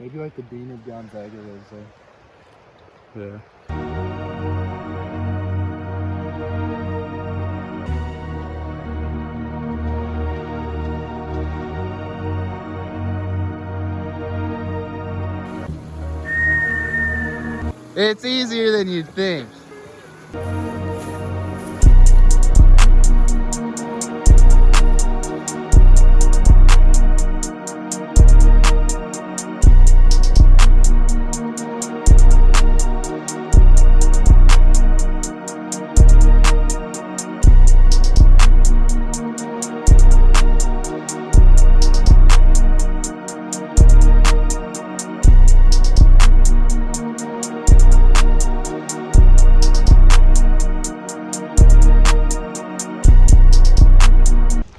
Maybe like the Dean of Gonzaga lives there. Yeah. It's easier than you'd think.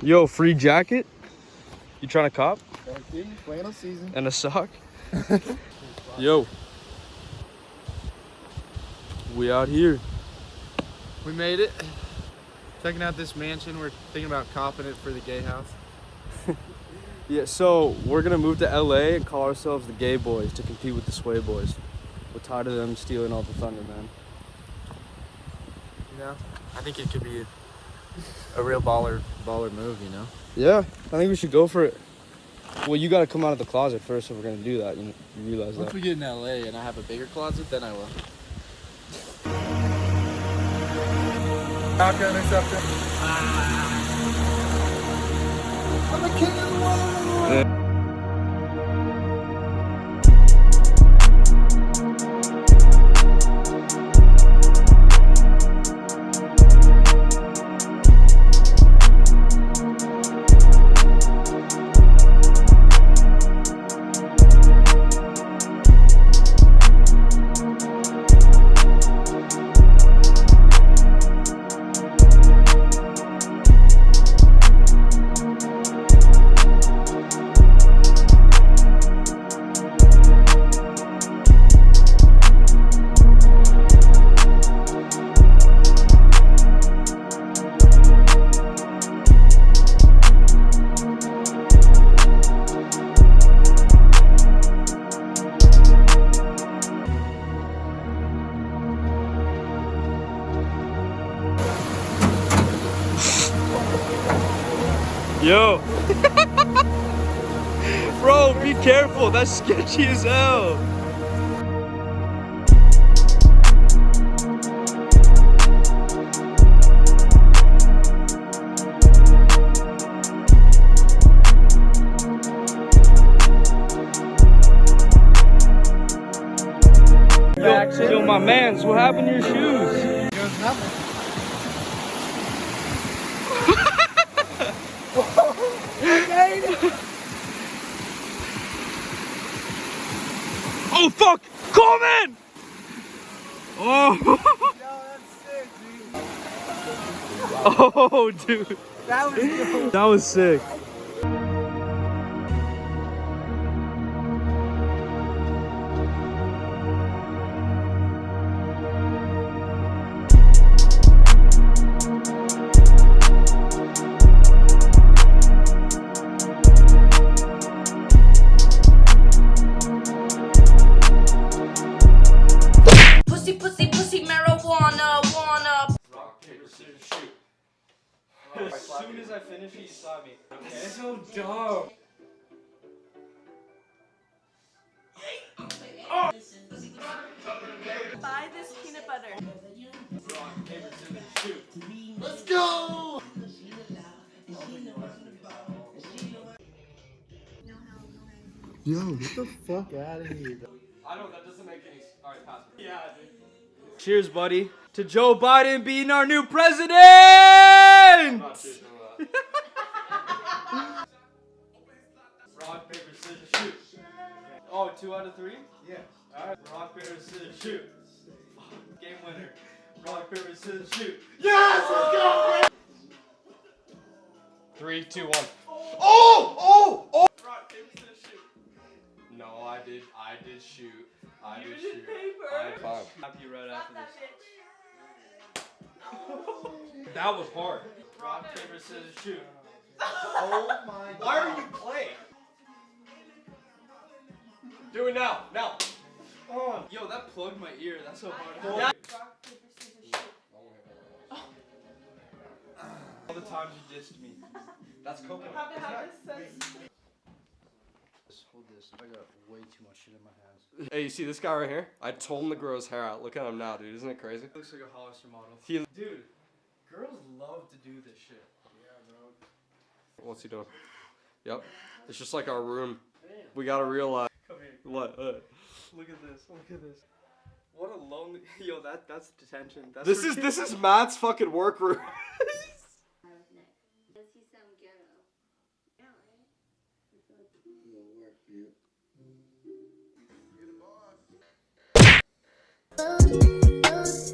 Yo, free jacket? You trying to cop? Flannel season. And a sock? Yo. We out here. We made it. Checking out this mansion. We're thinking about copping it for the gay house. Yeah, so we're gonna move to LA and call ourselves the Gay Boys to compete with the Sway Boys. We're tired of them stealing all the thunder, man. You know, I think it could be a real baller move. You know. Yeah, I think we should go for it. Well, you gotta come out of the closet first if we're gonna do that. You realize Once that. we get in LA and I have a bigger closet, then I will. Shotgun accepted. I'm the king of the world. Yo! Bro, be careful. That's sketchy as hell. Yo, my mans, what happened to your shoes? There's nothing. Oh fuck! Coleman! Oh! Yo, that's sick, dude. Oh, dude. That was dope. That was sick. Pussy, marijuana, wanna. Rock, paper, scissors, shoot. As soon as I finish it, you slap me. Okay? That's so dumb. Buy this peanut butter. Rock, paper, scissors, shoot. Let's go! Yo, get the fuck out of here. I know that doesn't make any sense. Alright, pass me. Yeah, dude. Cheers, buddy. To Joe Biden being our new president! Rock, paper, scissors, shoot. Oh, 2 out of 3? Yeah. Alright. Rock, paper, scissors, shoot. Game winner. Rock, paper, scissors, shoot. Yes, let's go! 3, 2, 1. Oh! Rock, paper, scissors, shoot. No, I did shoot. I did shoot. I did 5. Happy right after this. That was hard. Rock, paper, scissors, shoot. Oh my god. Why are you playing? Do it now. Now. Oh. Yo, that plugged my ear. That's so hard. Rock, paper, scissors, shoot. All the times you dissed me. That's coconut. Have to have this sense. Hold this. I got way too much shit in my hands. Hey, you see this guy right here? I told him to grow his hair out. Look at him now, dude. Isn't it crazy? Looks like a Hollister model. Dude, girls love to do this shit. Yeah, bro. What's he doing? Yep. It's just like our room. We gotta realize. Come here. What? Look at this. Look at this. What a lonely. Yo, that's detention. That's This is Matt's fucking workroom. Does he sound ghetto? Yeah, right? You're the boss.